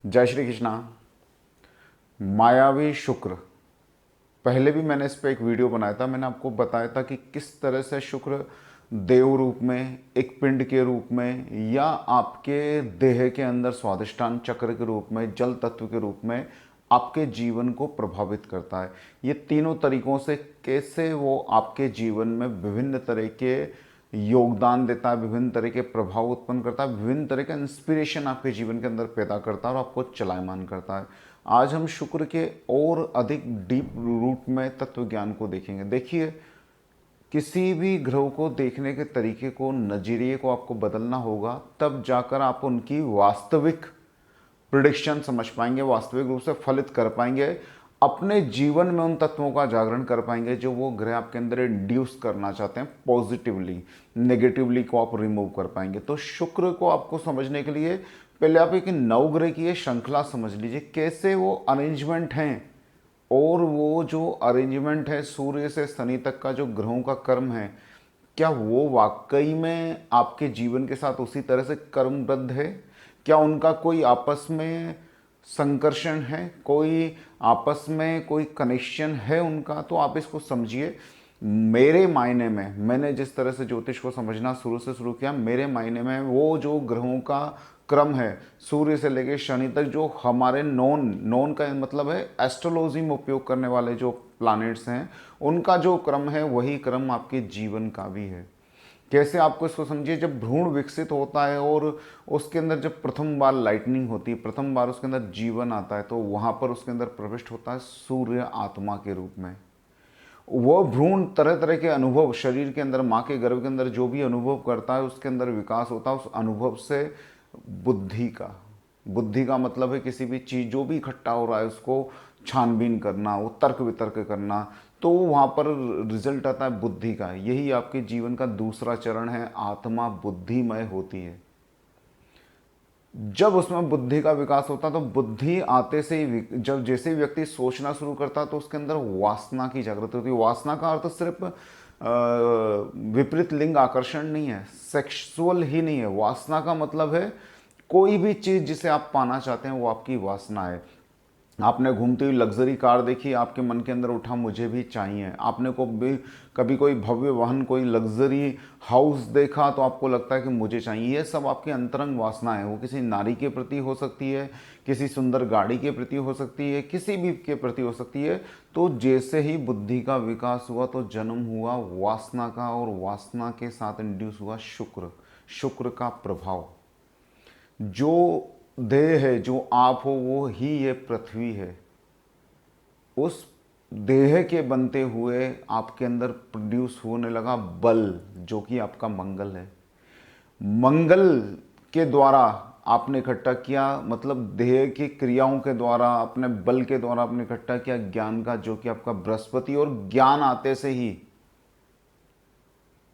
जय श्री कृष्णा। मायावी शुक्र, पहले भी मैंने इस पे एक वीडियो बनाया था। मैंने आपको बताया था कि किस तरह से शुक्र देव रूप में, एक पिंड के रूप में, या आपके देह के अंदर स्वादिष्टान चक्र के रूप में, जल तत्व के रूप में आपके जीवन को प्रभावित करता है। ये तीनों तरीकों से कैसे वो आपके जीवन में विभिन्न तरह के योगदान देता है, विभिन्न तरह के प्रभाव उत्पन्न करता है, विभिन्न तरह का इंस्पिरेशन आपके जीवन के अंदर पैदा करता है और आपको चलायमान करता है। आज हम शुक्र के और अधिक डीप रूट में तत्व ज्ञान को देखेंगे। देखिए, किसी भी ग्रह को देखने के तरीके को, नजरिए को आपको बदलना होगा, तब जाकर आप उनकी वास्तविक प्रिडिक्शन समझ पाएंगे, वास्तविक रूप से फलित कर पाएंगे, अपने जीवन में उन तत्वों का जागरण कर पाएंगे जो वो ग्रह आपके अंदर इंड्यूस करना चाहते हैं। पॉजिटिवली, नेगेटिवली को आप रिमूव कर पाएंगे। तो शुक्र को आपको समझने के लिए पहले आप एक नवग्रह की ये श्रृंखला समझ लीजिए, कैसे वो अरेंजमेंट हैं। और वो जो अरेंजमेंट है, सूर्य से शनि तक का जो ग्रहों का कर्म है, क्या वो वाकई में आपके जीवन के साथ उसी तरह से कर्मबद्ध है? क्या उनका कोई आपस में संकर्षण है, कोई आपस में कोई कनेक्शन है उनका? तो आप इसको समझिए। मेरे मायने में, मैंने जिस तरह से ज्योतिष को समझना शुरू से शुरू किया, मेरे मायने में वो जो ग्रहों का क्रम है, सूर्य से लेकर शनि तक, जो हमारे नॉन नॉन का मतलब है एस्ट्रोलॉजी में उपयोग करने वाले जो प्लैनेट्स हैं, उनका जो क्रम है वही क्रम आपके जीवन का भी है। कैसे? आपको इसको समझिए। जब भ्रूण विकसित होता है और उसके अंदर जब प्रथम बार लाइटनिंग होती है, प्रथम बार उसके अंदर जीवन आता है, तो वहाँ पर उसके अंदर प्रविष्ट होता है सूर्य आत्मा के रूप में। वो भ्रूण तरह तरह के अनुभव, शरीर के अंदर, माँ के गर्भ के अंदर जो भी अनुभव करता है, उसके अंदर विकास होता है उस अनुभव से बुद्धि का। बुद्धि का मतलब है किसी भी चीज़, जो भी इकट्ठा हो रहा है उसको छानबीन करना, वो तर्क वितर्क करना, तो वहाँ पर रिजल्ट आता है बुद्धि का। यही आपके जीवन का दूसरा चरण है। आत्मा बुद्धिमय होती है। जब उसमें बुद्धि का विकास होता है, तो बुद्धि आते से ही, जब जैसे ही व्यक्ति सोचना शुरू करता है, तो उसके अंदर वासना की जागृति होती है। वासना का अर्थ सिर्फ विपरीत लिंग आकर्षण नहीं है, सेक्सुअल ही नहीं है। वासना का मतलब है कोई भी चीज़ जिसे आप पाना चाहते हैं, वो आपकी वासना है। आपने घूमती हुई लग्जरी कार देखी, आपके मन के अंदर उठा मुझे भी चाहिए। आपने को भी कभी कोई भव्य वाहन, कोई लग्जरी हाउस देखा, तो आपको लगता है कि मुझे चाहिए। ये सब आपकी अंतरंग वासनाएं हैं। वो किसी नारी के प्रति हो सकती है, किसी सुंदर गाड़ी के प्रति हो सकती है, किसी भी के प्रति हो सकती है। तो जैसे ही बुद्धि का विकास हुआ, तो जन्म हुआ वासना का, और वासना के साथ इंड्यूस हुआ शुक्र। शुक्र का प्रभाव, जो देह है, जो आप हो, वो ही ये पृथ्वी है। उस देह के बनते हुए आपके अंदर प्रोड्यूस होने लगा बल, जो कि आपका मंगल है। मंगल के द्वारा आपने इकट्ठा किया, मतलब देह की क्रियाओं के द्वारा, अपने बल के द्वारा आपने इकट्ठा किया ज्ञान का, जो कि आपका बृहस्पति। और ज्ञान आते से ही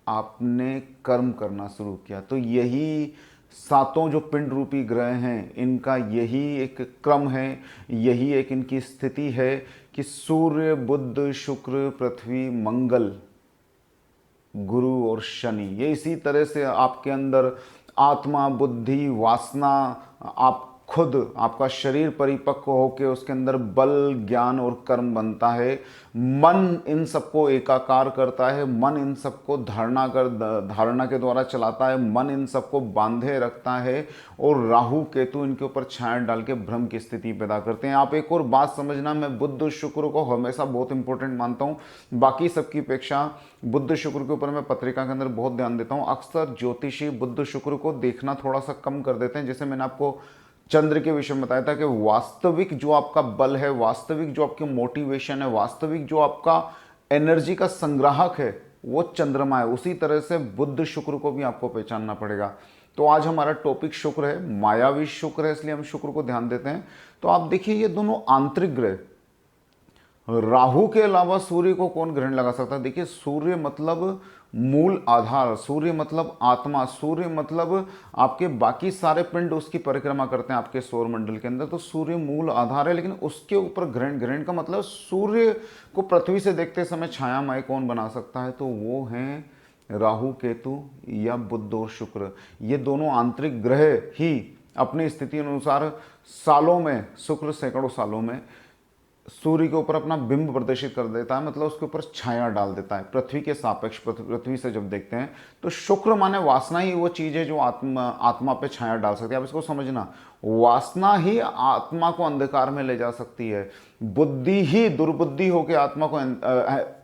आपने कर्म करना शुरू किया। तो यही सातों जो पिंड रूपी ग्रह हैं, इनका यही एक क्रम है, यही एक इनकी स्थिति है कि सूर्य, बुध, शुक्र, पृथ्वी, मंगल, गुरु और शनि, ये इसी तरह से आपके अंदर आत्मा, बुद्धि, वासना, आप खुद, आपका शरीर परिपक्व होकर उसके अंदर बल, ज्ञान और कर्म बनता है। मन इन सबको एकाकार करता है, मन इन सबको धारणा के द्वारा चलाता है, मन इन सबको बांधे रखता है। और राहु केतु इनके ऊपर छाया डाल के भ्रम की स्थिति पैदा करते हैं। आप एक और बात समझना, मैं बुध शुक्र को हमेशा बहुत इंपॉर्टेंट मानता हूँ, बाकी सबकी अपेक्षा बुध शुक्र के ऊपर मैं पत्रिका के अंदर बहुत ध्यान देता हूँ। अक्सर ज्योतिषी बुध शुक्र को देखना थोड़ा सा कम कर देते हैं। जैसे मैंने आपको चंद्र के विषय में बताया था कि वास्तविक जो आपका बल है, वास्तविक जो आपकी मोटिवेशन है, वास्तविक जो आपका एनर्जी का संग्राहक है, वो चंद्रमा है। उसी तरह से बुध शुक्र को भी आपको पहचानना पड़ेगा। तो आज हमारा टॉपिक शुक्र है, मायावी शुक्र है, इसलिए हम शुक्र को ध्यान देते हैं। तो आप देखिए, ये दोनों आंतरिक ग्रह, राहु के अलावा सूर्य को कौन ग्रहण लगा सकता है? देखिए, सूर्य मतलब मूल आधार, सूर्य मतलब आत्मा, सूर्य मतलब आपके बाकी सारे पिंड उसकी परिक्रमा करते हैं आपके सौर मंडल के अंदर। तो सूर्य मूल आधार है, लेकिन उसके ऊपर ग्रहण, ग्रहण का मतलब सूर्य को पृथ्वी से देखते समय छायामय कौन बना सकता है? तो वो हैं राहु केतु या बुध और शुक्र। ये दोनों आंतरिक ग्रह ही अपनी स्थिति अनुसार सालों में, शुक्र सैकड़ों सालों में सूर्य के ऊपर अपना बिंब प्रदर्शित कर देता है, मतलब उसके ऊपर छाया डाल देता है पृथ्वी के सापेक्ष। पृथ्वी से जब देखते हैं तो शुक्र माने वासना ही वो चीज़ है जो आत्मा पे छाया डाल सकती है। आप इसको समझना, वासना ही आत्मा को अंधकार में ले जा सकती है, बुद्धि ही दुर्बुद्धि होकर आत्मा को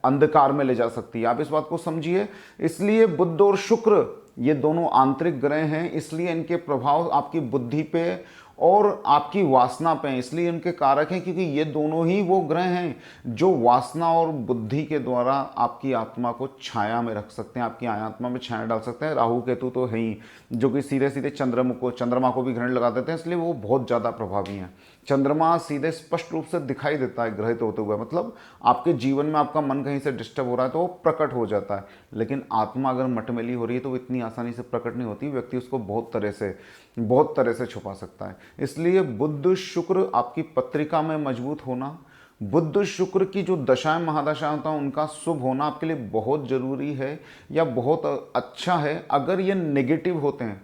अंधकार में ले जा सकती है। आप इस बात को समझिए। इसलिए बुध और शुक्र ये दोनों आंतरिक ग्रह हैं, इसलिए इनके प्रभाव आपकी बुद्धि पे और आपकी वासना पे, इसलिए इनके कारक हैं क्योंकि ये दोनों ही वो ग्रह हैं जो वासना और बुद्धि के द्वारा आपकी आत्मा को छाया में रख सकते हैं, आपकी आत्मा में छाया डाल सकते हैं। राहु केतु तो है ही, जो कि सीधे सीधे चंद्रमा को भी ग्रहण लगा देते हैं, इसलिए वो बहुत ज़्यादा प्रभावी हैं। चंद्रमा सीधे स्पष्ट रूप से दिखाई देता है ग्रहित होते हुए, मतलब आपके जीवन में आपका मन कहीं से डिस्टर्ब हो रहा है तो वो प्रकट हो जाता है। लेकिन आत्मा अगर मटमैली हो रही है तो वो इतनी आसानी से प्रकट नहीं होती, व्यक्ति उसको बहुत तरह से छुपा सकता है। इसलिए बुध शुक्र आपकी पत्रिका में मजबूत होना, बुध शुक्र की जो दशाएं महादशाएं होता है उनका शुभ होना आपके लिए बहुत जरूरी है या बहुत अच्छा है। अगर ये नेगेटिव होते हैं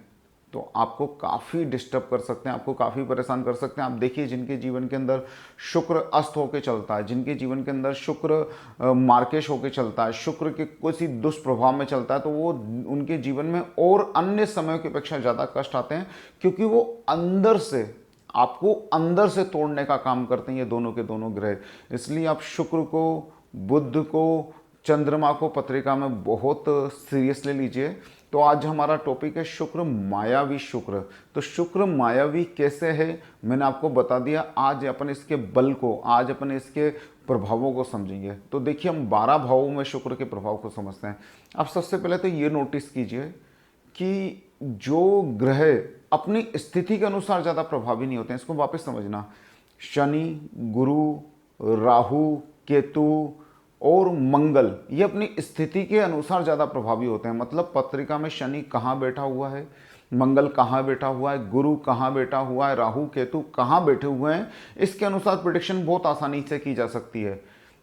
तो आपको काफ़ी डिस्टर्ब कर सकते हैं, आपको काफ़ी परेशान कर सकते हैं। आप देखिए जिनके जीवन के अंदर शुक्र अस्त होकर चलता है, जिनके जीवन के अंदर शुक्र मार्केश होकर चलता है, शुक्र के किसी दुष्प्रभाव में चलता है, तो वो उनके जीवन में और अन्य समयों की अपेक्षा ज़्यादा कष्ट आते हैं, क्योंकि वो अंदर से आपको अंदर से तोड़ने का काम करते हैं ये दोनों के दोनों ग्रह। इसलिए आप शुक्र को, बुध को, चंद्रमा को पत्रिका में बहुत सीरियसली लीजिए। तो आज हमारा टॉपिक है शुक्र, मायावी शुक्र। तो शुक्र मायावी कैसे है मैंने आपको बता दिया। आज अपन इसके बल को, आज अपन इसके प्रभावों को समझेंगे। तो देखिए हम 12 भावों में शुक्र के प्रभाव को समझते हैं। अब सबसे पहले तो ये नोटिस कीजिए कि जो ग्रह अपनी स्थिति के अनुसार ज़्यादा प्रभावी नहीं होते हैं, इसको वापस समझना। शनि, गुरु, राहु, केतु और मंगल ये अपनी स्थिति के अनुसार ज़्यादा प्रभावी होते हैं। मतलब पत्रिका में शनि कहाँ बैठा हुआ है, मंगल कहाँ बैठा हुआ है, गुरु कहाँ बैठा हुआ है, राहु केतु कहाँ बैठे हुए हैं, इसके अनुसार प्रिडिक्शन बहुत आसानी से की जा सकती है।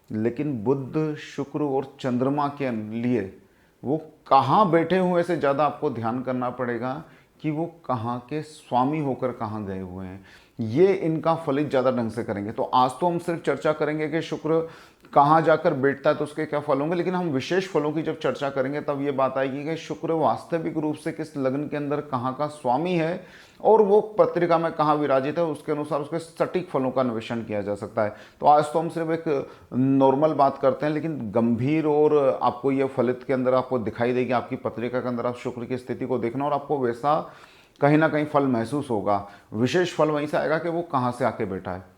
लेकिन बुध, शुक्र और चंद्रमा के लिए वो कहाँ बैठे हुए से ज़्यादा आपको ध्यान करना पड़ेगा कि वो कहाँ के स्वामी होकर कहाँ गए हुए हैं। ये इनका फलित ज़्यादा ढंग से करेंगे। तो आज तो हम सिर्फ चर्चा करेंगे कि शुक्र कहाँ जाकर बैठता है तो उसके क्या फल होंगे, लेकिन हम विशेष फलों की जब चर्चा करेंगे तब ये बात आएगी कि शुक्र वास्तविक रूप से किस लग्न के अंदर कहाँ का स्वामी है और वो पत्रिका में कहाँ विराजित है, उसके अनुसार उसके सटीक फलों का अन्वेषण किया जा सकता है। तो आज तो हम सिर्फ एक नॉर्मल बात करते हैं, लेकिन गंभीर और आपको ये फलित के अंदर आपको दिखाई देगी, आपकी पत्रिका के अंदर आप शुक्र की स्थिति को देखना और आपको वैसा कहीं ना कहीं फल महसूस होगा। विशेष फल वहीं से आएगा कि वो कहाँ से आके बैठा है।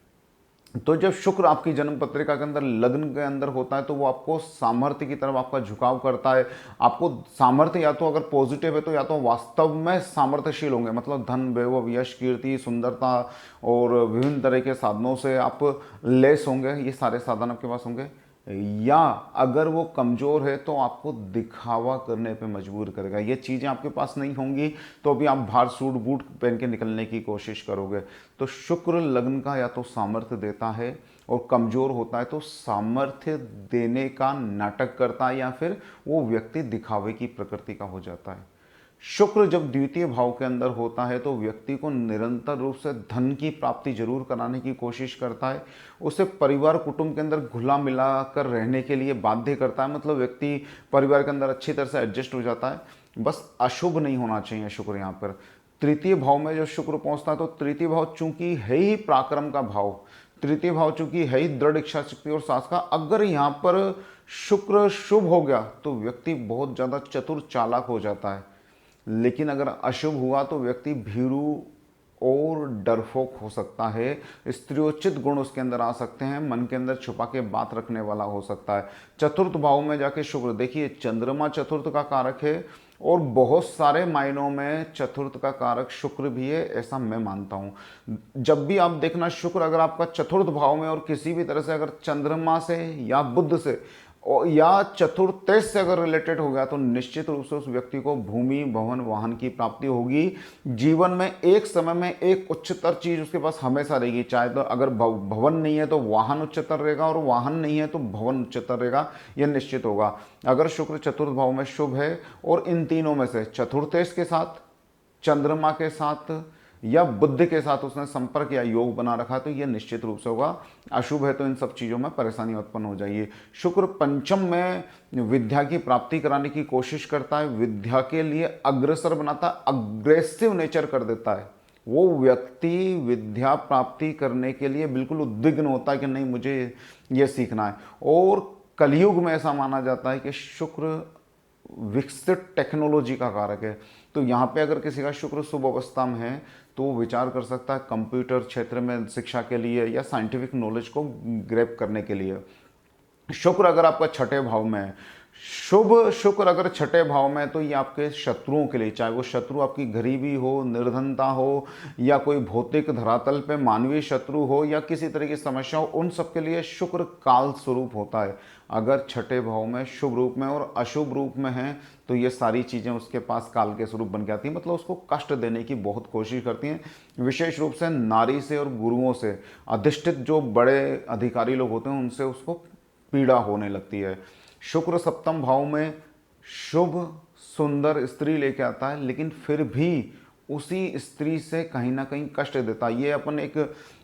तो जब शुक्र आपकी जन्म पत्रिका के अंदर लग्न के अंदर होता है तो वो आपको सामर्थ्य की तरफ आपका झुकाव करता है। आपको सामर्थ्य या तो अगर पॉजिटिव है तो या तो वास्तव में सामर्थ्यशील होंगे, मतलब धन, वैभव, यश, कीर्ति, सुंदरता और विभिन्न तरह के साधनों से आप लेस होंगे, ये सारे साधन आपके पास होंगे। या अगर वो कमज़ोर है तो आपको दिखावा करने पे मजबूर करेगा। ये चीज़ें आपके पास नहीं होंगी तो भी आप बाहर सूट बूट पहन के निकलने की कोशिश करोगे। तो शुक्र लग्न का या तो सामर्थ्य देता है और कमज़ोर होता है तो सामर्थ्य देने का नाटक करता है, या फिर वो व्यक्ति दिखावे की प्रकृति का हो जाता है। शुक्र जब द्वितीय भाव के अंदर होता है तो व्यक्ति को निरंतर रूप से धन की प्राप्ति जरूर कराने की कोशिश करता है, उसे परिवार कुटुंब के अंदर घुला मिला कर रहने के लिए बाध्य करता है। मतलब व्यक्ति परिवार के अंदर अच्छी तरह से एडजस्ट हो जाता है, बस अशुभ नहीं होना चाहिए शुक्र यहाँ पर। तृतीय भाव में जब शुक्र पहुँचता है तो तृतीय भाव चूंकि है ही पराक्रम का भाव, तृतीय भाव चूंकि है ही दृढ़ इच्छा शक्ति और साहस का, अगर यहाँ पर शुक्र शुभ हो गया तो व्यक्ति बहुत ज़्यादा चतुर चालाक हो जाता है। लेकिन अगर अशुभ हुआ तो व्यक्ति भीरू और डरपोक हो सकता है, स्त्रियोचित गुण उसके अंदर आ सकते हैं, मन के अंदर छुपा के बात रखने वाला हो सकता है। चतुर्थ भाव में जाके शुक्र, देखिए चंद्रमा चतुर्थ का कारक है और बहुत सारे मायनों में चतुर्थ का कारक शुक्र भी है, ऐसा मैं मानता हूँ। जब भी आप देखना शुक्र अगर आपका चतुर्थ भाव में और किसी भी तरह से अगर चंद्रमा से या बुध से या चतुर्थ से अगर रिलेटेड हो गया तो निश्चित रूप से उस व्यक्ति को भूमि, भवन, वाहन की प्राप्ति होगी। जीवन में एक समय में एक उच्चतर चीज उसके पास हमेशा रहेगी, चाहे तो अगर भवन नहीं है तो वाहन उच्चतर रहेगा और वाहन नहीं है तो भवन उच्चतर रहेगा, यह निश्चित होगा। अगर शुक्र चतुर्थ भाव में शुभ है और इन तीनों में से चतुर्थेश के साथ, चंद्रमा के साथ या बुध के साथ उसने संपर्क या योग बना रखा है तो यह निश्चित रूप से होगा अशुभ है, तो इन सब चीज़ों में परेशानी उत्पन्न हो जाएगी। शुक्र पंचम में विद्या की प्राप्ति कराने की कोशिश करता है, विद्या के लिए अग्रसर बनाता है, अग्रेसिव नेचर कर देता है। वो व्यक्ति विद्या प्राप्ति करने के लिए बिल्कुल उद्विग्न होता है कि नहीं मुझे ये सीखना है। और कलयुग में ऐसा माना जाता है कि शुक्र विकसित टेक्नोलॉजी का कारक है। तो यहाँ पे अगर किसी का शुक्र शुभ अवस्था में है तो वो विचार कर सकता है कंप्यूटर क्षेत्र में शिक्षा के लिए या साइंटिफिक नॉलेज को ग्रैब करने के लिए। शुक्र अगर आपका छठे भाव में है, शुभ शुक्र अगर छठे भाव में है तो ये आपके शत्रुओं के लिए, चाहे वो शत्रु आपकी गरीबी हो, निर्धनता हो, या कोई भौतिक धरातल पे मानवीय शत्रु हो, या किसी तरह की समस्या हो, उन सब के लिए शुक्र काल स्वरूप होता है। अगर छठे भाव में शुभ रूप में और अशुभ रूप में है तो ये सारी चीज़ें उसके पास काल के स्वरूप बन के आती हैं, मतलब उसको कष्ट देने की बहुत कोशिश करती हैं। विशेष रूप से नारी से और गुरुओं से अधिष्ठित जो बड़े अधिकारी लोग होते हैं उनसे उसको पीड़ा होने लगती है। शुक्र सप्तम भाव में शुभ सुंदर स्त्री लेके आता है, लेकिन फिर भी उसी स्त्री से कहीं ना कहीं कष्ट देता है। ये अपन एक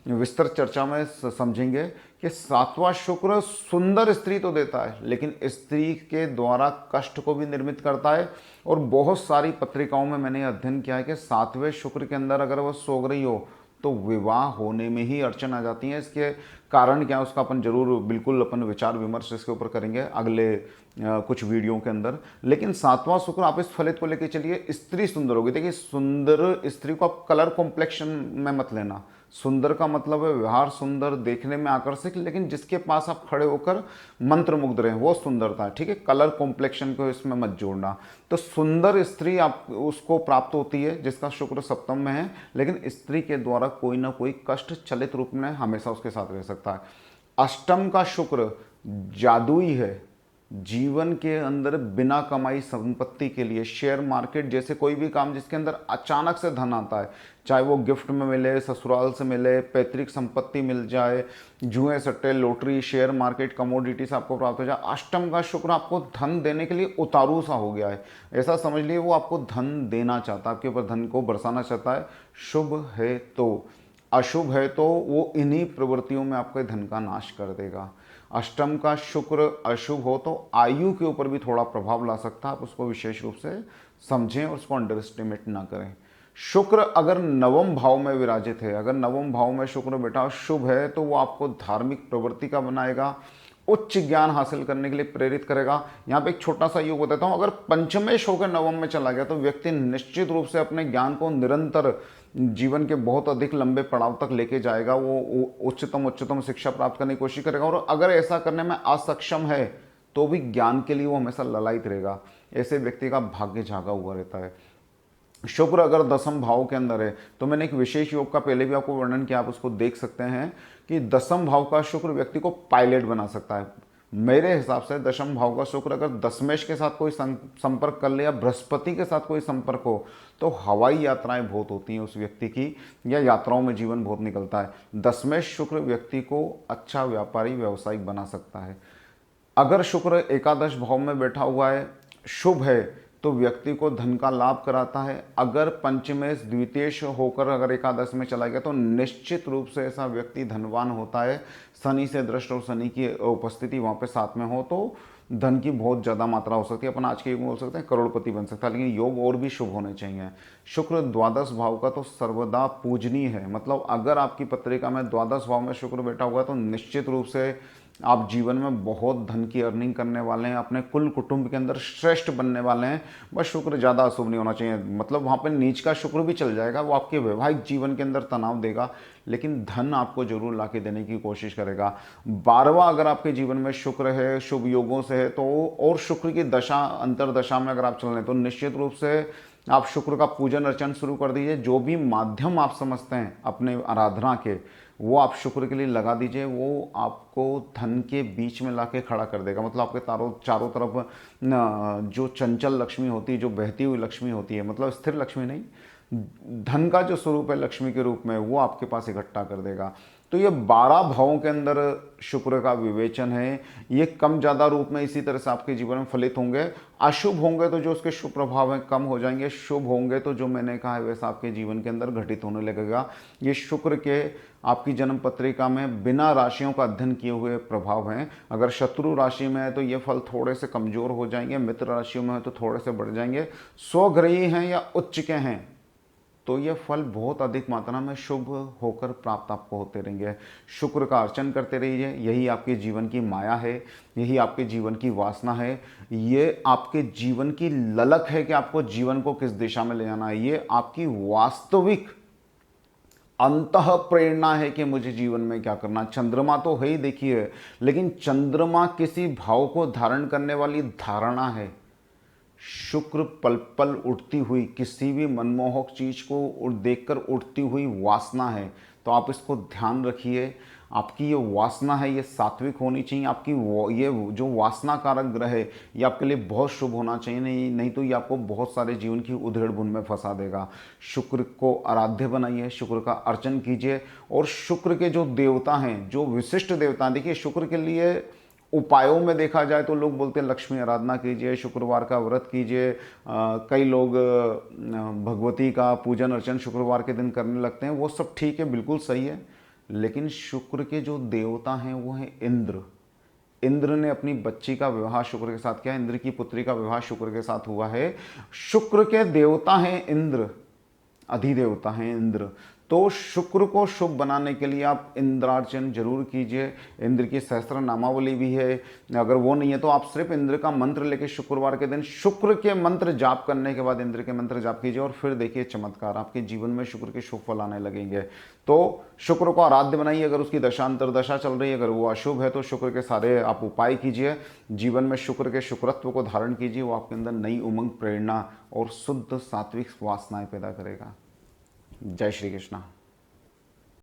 विस्तृत चर्चा में समझेंगे कि सातवां शुक्र सुंदर स्त्री तो देता है लेकिन स्त्री के द्वारा कष्ट को भी निर्मित करता है। और बहुत सारी पत्रिकाओं में मैंने अध्ययन किया है कि सातवें शुक्र के अंदर अगर वह सो रही हो तो विवाह होने में ही अड़चन आ जाती है। इसके कारण क्या है उसका अपन जरूर बिल्कुल अपन विचार विमर्श इसके ऊपर करेंगे अगले कुछ वीडियो के अंदर। लेकिन सातवां शुक्र आप इस फलित को लेकर चलिए, स्त्री सुंदर होगी। देखिए सुंदर स्त्री को आप कलर कॉम्प्लेक्शन में मत लेना। सुंदर का मतलब है व्यवहार सुंदर, देखने में आकर्षक, लेकिन जिसके पास आप खड़े होकर मंत्रमुग्ध रहे वो सुंदरता है, ठीक है। कलर कॉम्प्लेक्शन को इसमें मत जोड़ना। तो सुंदर स्त्री आप उसको प्राप्त होती है जिसका शुक्र सप्तम में है, लेकिन स्त्री के द्वारा कोई ना कोई कष्ट चलित रूप में हमेशा उसके साथ रह सकता है। अष्टम का शुक्र जादुई है, जीवन के अंदर बिना कमाई संपत्ति के लिए शेयर मार्केट जैसे कोई भी काम जिसके अंदर अचानक से धन आता है, चाहे वो गिफ्ट में मिले, ससुराल से मिले, पैतृक संपत्ति मिल जाए, जुए सट्टे लॉटरी शेयर मार्केट कमोडिटी से आपको प्राप्त हो जाए। अष्टम का शुक्र आपको धन देने के लिए उतारू सा हो गया है, ऐसा समझ लिए वो आपको धन देना चाहता है, आपके ऊपर धन को बरसाना चाहता है। शुभ है तो, अशुभ है तो वो इन्हीं प्रवृत्तियों में आपके धन का नाश कर देगा। अष्टम का शुक्र अशुभ हो तो आयु के ऊपर भी थोड़ा प्रभाव ला सकता है, आप उसको विशेष रूप से समझें और उसको अंडर एस्टिमेट ना करें। शुक्र अगर नवम भाव में विराजित है, अगर नवम भाव में शुक्र बैठा शुभ है तो वो आपको धार्मिक प्रवृत्ति का बनाएगा, उच्च ज्ञान हासिल करने के लिए प्रेरित करेगा। यहाँ पे एक छोटा सा योग बताता हूँ, अगर पंचमेश होकर नवम में चला गया तो व्यक्ति निश्चित रूप से अपने ज्ञान को निरंतर जीवन के बहुत अधिक लंबे पड़ाव तक लेके जाएगा। वो उच्चतम शिक्षा प्राप्त करने की कोशिश करेगा, और अगर ऐसा करने में असक्षम है तो भी ज्ञान के लिए वो हमेशा ललायित रहेगा। ऐसे व्यक्ति का भाग्य जागा हुआ रहता है। शुक्र अगर दसम भाव के अंदर है तो मैंने एक विशेष योग का पहले भी आपको वर्णन किया, आप उसको देख सकते हैं कि दसम भाव का शुक्र व्यक्ति को पायलट बना सकता है। मेरे हिसाब से दशम भाव का शुक्र अगर दशमेश के साथ कोई संपर्क कर ले या बृहस्पति के साथ कोई संपर्क हो तो हवाई यात्राएं बहुत होती हैं उस व्यक्ति की, या यात्राओं में जीवन बहुत निकलता है। दशमेश शुक्र व्यक्ति को अच्छा व्यापारी व्यवसायिक बना सकता है। अगर शुक्र एकादश भाव में बैठा हुआ है, शुभ है, तो व्यक्ति को धन का लाभ कराता है। अगर पंचमेश द्वितीयेश होकर अगर एकादश में चला गया तो निश्चित रूप से ऐसा व्यक्ति धनवान होता है। शनि से दृष्ट और शनि की उपस्थिति वहाँ पे साथ में हो तो धन की बहुत ज़्यादा मात्रा हो सकती है। अपन आज के युग में बोल सकते हैं करोड़पति बन सकता है, लेकिन योग और भी शुभ होने चाहिए। शुक्र द्वादश भाव का तो सर्वदा पूजनीय है, मतलब अगर आपकी पत्रिका में द्वादश भाव में शुक्र बैठा हुआ है तो निश्चित रूप से आप जीवन में बहुत धन की अर्निंग करने वाले हैं, अपने कुल कुटुंब के अंदर श्रेष्ठ बनने वाले हैं। बस शुक्र ज़्यादा अशुभ नहीं होना चाहिए, मतलब वहाँ पर नीच का शुक्र भी चल जाएगा, वो आपके वैवाहिक जीवन के अंदर तनाव देगा, लेकिन धन आपको जरूर ला के देने की कोशिश करेगा। 12वां अगर आपके जीवन में शुक्र है, शुभ योगों से है तो, और शुक्र की दशा अंतरदशा में अगर आप चल रहे हैं तो निश्चित रूप से आप शुक्र का पूजन अर्चन शुरू कर दीजिए। जो भी माध्यम आप समझते हैं अपने आराधना के वो आप शुक्र के लिए लगा दीजिए, वो आपको धन के बीच में लाके खड़ा कर देगा। मतलब आपके चारों तरफ जो चंचल लक्ष्मी होती है, जो बहती हुई लक्ष्मी होती है, मतलब स्थिर लक्ष्मी नहीं, धन का जो स्वरूप है लक्ष्मी के रूप में वो आपके पास इकट्ठा कर देगा। तो ये 12 भावों के अंदर शुक्र का विवेचन है। ये कम ज़्यादा रूप में इसी तरह से आपके जीवन में फलित होंगे। अशुभ होंगे तो जो उसके शुभ प्रभाव हैं कम हो जाएंगे, शुभ होंगे तो जो मैंने कहा है वैसा आपके जीवन के अंदर घटित होने लगेगा। ये शुक्र के आपकी जन्म पत्रिका में बिना राशियों का अध्ययन किए हुए प्रभाव हैं। अगर शत्रु राशि में है तो ये फल थोड़े से कमज़ोर हो जाएंगे, मित्र राशियों में है तो थोड़े से बढ़ जाएंगे, स्वग्रही हैं या उच्च के हैं तो ये फल बहुत अधिक मात्रा में शुभ होकर प्राप्त आपको होते रहेंगे। शुक्र का अर्चन करते रहिए, यही आपके जीवन की माया है, यही आपके जीवन की वासना है, ये आपके जीवन की ललक है कि आपको जीवन को किस दिशा में ले जाना है। ये आपकी वास्तविक अंतः प्रेरणा है कि मुझे जीवन में क्या करना। चंद्रमा तो है ही देखिए, लेकिन चंद्रमा किसी भाव को धारण करने वाली धारणा है। शुक्र पल पल उठती हुई किसी भी मनमोहक चीज को देखकर उठती हुई वासना है। तो आप इसको ध्यान रखिए, आपकी ये वासना है ये सात्विक होनी चाहिए। आपकी ये जो वासना कारक ग्रह है ये आपके लिए बहुत शुभ होना चाहिए, नहीं तो ये आपको बहुत सारे जीवन की उधेड़ बुन में फंसा देगा। शुक्र को आराध्य बनाइए, शुक्र का अर्चन कीजिए। और शुक्र के जो देवता हैं, जो विशिष्ट देवता हैं, देखिए शुक्र के लिए उपायों में देखा जाए तो लोग बोलते हैं लक्ष्मी आराधना कीजिए, शुक्रवार का व्रत कीजिए। कई लोग भगवती का पूजन अर्चन शुक्रवार के दिन करने लगते हैं, वो सब ठीक है, बिल्कुल सही है। लेकिन शुक्र के जो देवता हैं वो हैं इंद्र। इंद्र ने अपनी बच्ची का विवाह शुक्र के साथ किया, इंद्र की पुत्री का विवाह शुक्र के साथ हुआ है। शुक्र के देवता हैं इंद्र, अधिदेवता हैं इंद्र। तो शुक्र को शुभ बनाने के लिए आप इंद्रार्चन जरूर कीजिए। इंद्र की सहस्त्र नामावली भी है, अगर वो नहीं है तो आप सिर्फ इंद्र का मंत्र लेके शुक्रवार के दिन शुक्र के मंत्र जाप करने के बाद इंद्र के मंत्र जाप कीजिए और फिर देखिए चमत्कार, आपके जीवन में शुक्र के शुभ फल आने लगेंगे। तो शुक्र को आराध्य बनाइए। अगर उसकी दशा अंतर्दशा चल रही है, अगर वो अशुभ है तो शुक्र के सारे आप उपाय कीजिए। जीवन में शुक्र के शुक्रत्व को धारण कीजिए, वो आपके अंदर नई उमंग, प्रेरणा और शुद्ध सात्विक वासनाएं पैदा करेगा। जय श्री कृष्णा।